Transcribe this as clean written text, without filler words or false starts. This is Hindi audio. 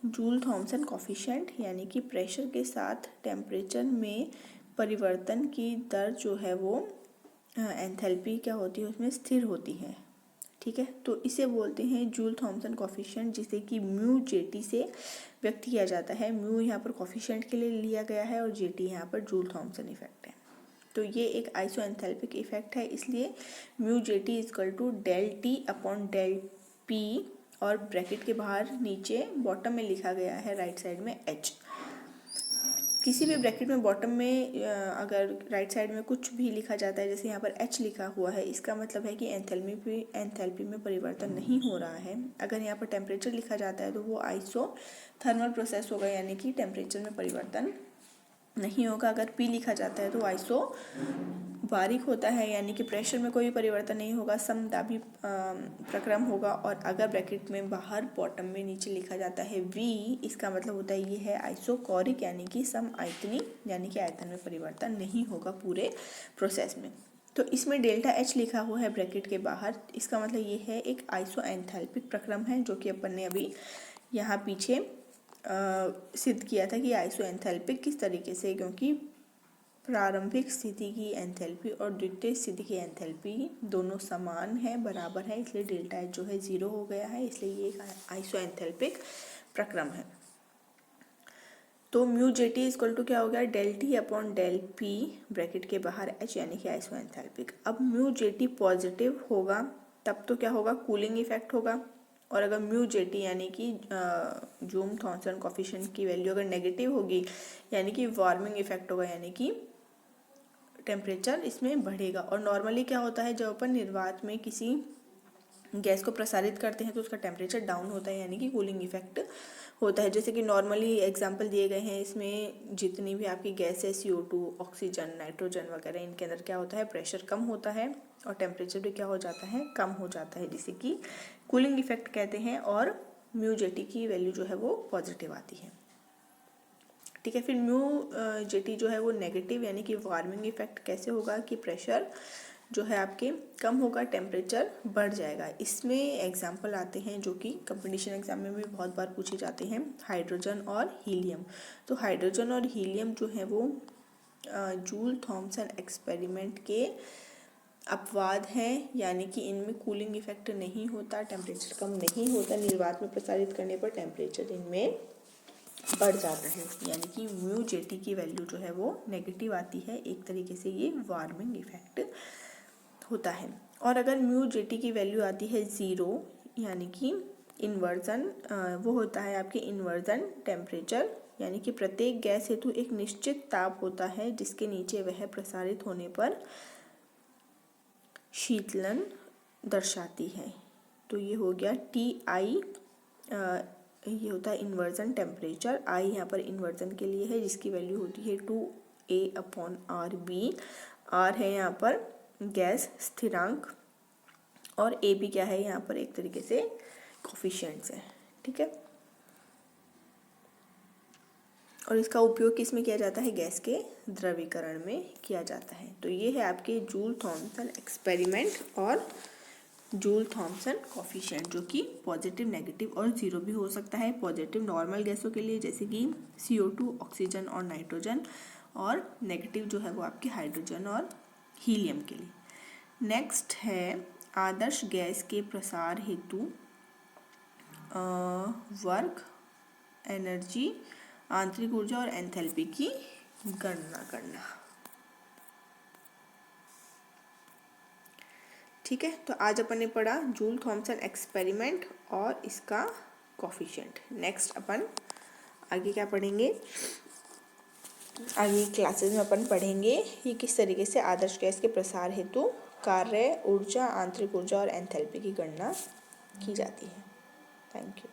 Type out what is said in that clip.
जूल थॉमसन कॉफिशिएंट यानी कि प्रेशर के साथ टेम्परेचर में परिवर्तन की दर जो है वो एंथैल्पी क्या होती है उसमें स्थिर होती है। ठीक है, तो इसे बोलते हैं जूल थॉमसन कॉफिशिएंट, जिसे कि म्यू जेटी से व्यक्त किया जाता है। म्यू यहाँ पर कॉफिशिएंट के लिए लिया गया है और जेटी यहाँ पर जूल थॉमसन इफेक्ट है। तो ये एक आइसो एंथैल्पिक इफेक्ट है, इसलिए mu JT equal to del T upon del P, और ब्रैकेट के बाहर नीचे बॉटम में लिखा गया है राइट साइड में एच। किसी भी ब्रैकेट में बॉटम में अगर राइट साइड में कुछ भी लिखा जाता है, जैसे यहाँ पर एच लिखा हुआ है, इसका मतलब है कि एंथैल्पी में परिवर्तन नहीं हो रहा है। अगर यहाँ पर टेम्परेचर लिखा जाता है तो वो आइसो थर्मल प्रोसेस होगा, यानी कि टेम्परेचर में परिवर्तन नहीं होगा। अगर पी लिखा जाता है तो आइसो बारीक होता है, यानी कि प्रेशर में कोई परिवर्तन नहीं होगा, समदाबी प्रक्रम होगा। और अगर ब्रैकेट में बाहर बॉटम में नीचे लिखा जाता है वी, इसका मतलब होता है ये है आइसोकोरिक, यानी कि सम आयतनी, यानी कि आयतन में परिवर्तन नहीं होगा पूरे प्रोसेस में। तो इसमें डेल्टा एच लिखा हुआ है ब्रैकेट के बाहर, इसका मतलब ये है एक आइसो एंथैल्पिक प्रक्रम है, जो कि अपन ने अभी यहाँ पीछे सिद्ध किया था कि आइसो एंथैल्पिक किस तरीके से, क्योंकि प्रारंभिक स्थिति की एंथैल्पी और द्वितीय स्थिति की एंथैल्पी दोनों समान है, बराबर है, इसलिए डेल्टा एच जो है 0 हो गया है, इसलिए ये एक आइसो एंथैल्पिक प्रक्रम है। तो mu J T equal to क्या हो गया, del T upon del P bracket के बाहर एच, यानी कि आइसो एंथैल्पिक। अब म्यू जे टी पॉजिटिव होगा तब तो क्या होगा, कूलिंग इफेक्ट होगा। और अगर म्यू जे टी यानी कि जूल थॉमसन कॉफिशिएंट की वैल्यू अगर नेगेटिव होगी, यानी कि वार्मिंग इफेक्ट होगा, यानी कि टेम्परेचर इसमें बढ़ेगा। और नॉर्मली क्या होता है, जब अपन निर्वात में किसी गैस को प्रसारित करते हैं तो उसका टेम्परेचर डाउन होता है, यानी कि कूलिंग इफेक्ट होता है। जैसे कि नॉर्मली एग्जांपल दिए गए हैं, इसमें जितनी भी आपकी गैस है CO2, ऑक्सीजन, नाइट्रोजन वगैरह, इनके अंदर क्या होता है, प्रेशर कम होता है और टेम्परेचर भी क्या हो जाता है, कम हो जाता है, जिसे कि कूलिंग इफेक्ट कहते हैं। और म्यू जेटी की वैल्यू जो है वो पॉजिटिव आती है। ठीक है, फिर म्यू जेटी जो है वो नेगेटिव, यानी कि वार्मिंग इफेक्ट कैसे होगा कि प्रेशर जो है आपके कम होगा, टेम्परेचर बढ़ जाएगा। इसमें एग्जाम्पल आते हैं जो कि कंपटीशन एग्जाम में भी बहुत बार पूछे जाते हैं, हाइड्रोजन और हीलियम। तो हाइड्रोजन और हीलियम जो है वो जूल थॉमसन एक्सपेरिमेंट के अपवाद हैं, यानी कि इनमें कूलिंग इफेक्ट नहीं होता, टेम्परेचर कम नहीं होता, निर्वात में प्रसारित करने पर टेम्परेचर इनमें बढ़ जाता है, यानी कि म्यू जेटी की वैल्यू जो है वो नेगेटिव आती है। एक तरीके से ये वार्मिंग इफेक्ट होता है। और अगर म्यू जेटी की वैल्यू आती है 0, यानी कि इन्वर्जन, वो होता है आपके इन्वर्जन टेम्परेचर, यानी कि प्रत्येक गैस हेतु एक निश्चित ताप होता है जिसके नीचे वह प्रसारित होने पर शीतलन दर्शाती है। तो ये हो गया TI, ये होता है इन्वर्जन टेम्परेचर। I यहाँ पर इन्वर्जन के लिए है, जिसकी वैल्यू होती है 2A/RB। R है यहाँ पर गैस स्थिरांक और AB क्या है, यहाँ पर एक तरीके से कोफिशिएंट्स है। ठीक है, और इसका उपयोग किस में किया जाता है, गैस के द्रवीकरण में किया जाता है। तो ये है आपके जूल थॉमसन एक्सपेरिमेंट और जूल थॉमसन कॉफिशिएंट, जो कि पॉजिटिव, नेगेटिव और 0 भी हो सकता है। पॉजिटिव नॉर्मल गैसों के लिए जैसे कि CO2, ऑक्सीजन और नाइट्रोजन, और नेगेटिव जो है वो आपके हाइड्रोजन और हीलियम के लिए। नेक्स्ट है आदर्श गैस के प्रसार हेतु वर्क, एनर्जी, आंतरिक ऊर्जा और एंथैल्पी की गणना करना। ठीक है, तो आज अपन ने पढ़ा जूल थॉमसन एक्सपेरिमेंट और इसका कोफिशिएंट। नेक्स्ट अपन आगे क्या पढ़ेंगे, आगे क्लासेस में अपन पढ़ेंगे ये किस तरीके से आदर्श गैस के प्रसार हेतु कार्य, ऊर्जा, आंतरिक ऊर्जा और एंथैल्पी की गणना की जाती है। Thank you.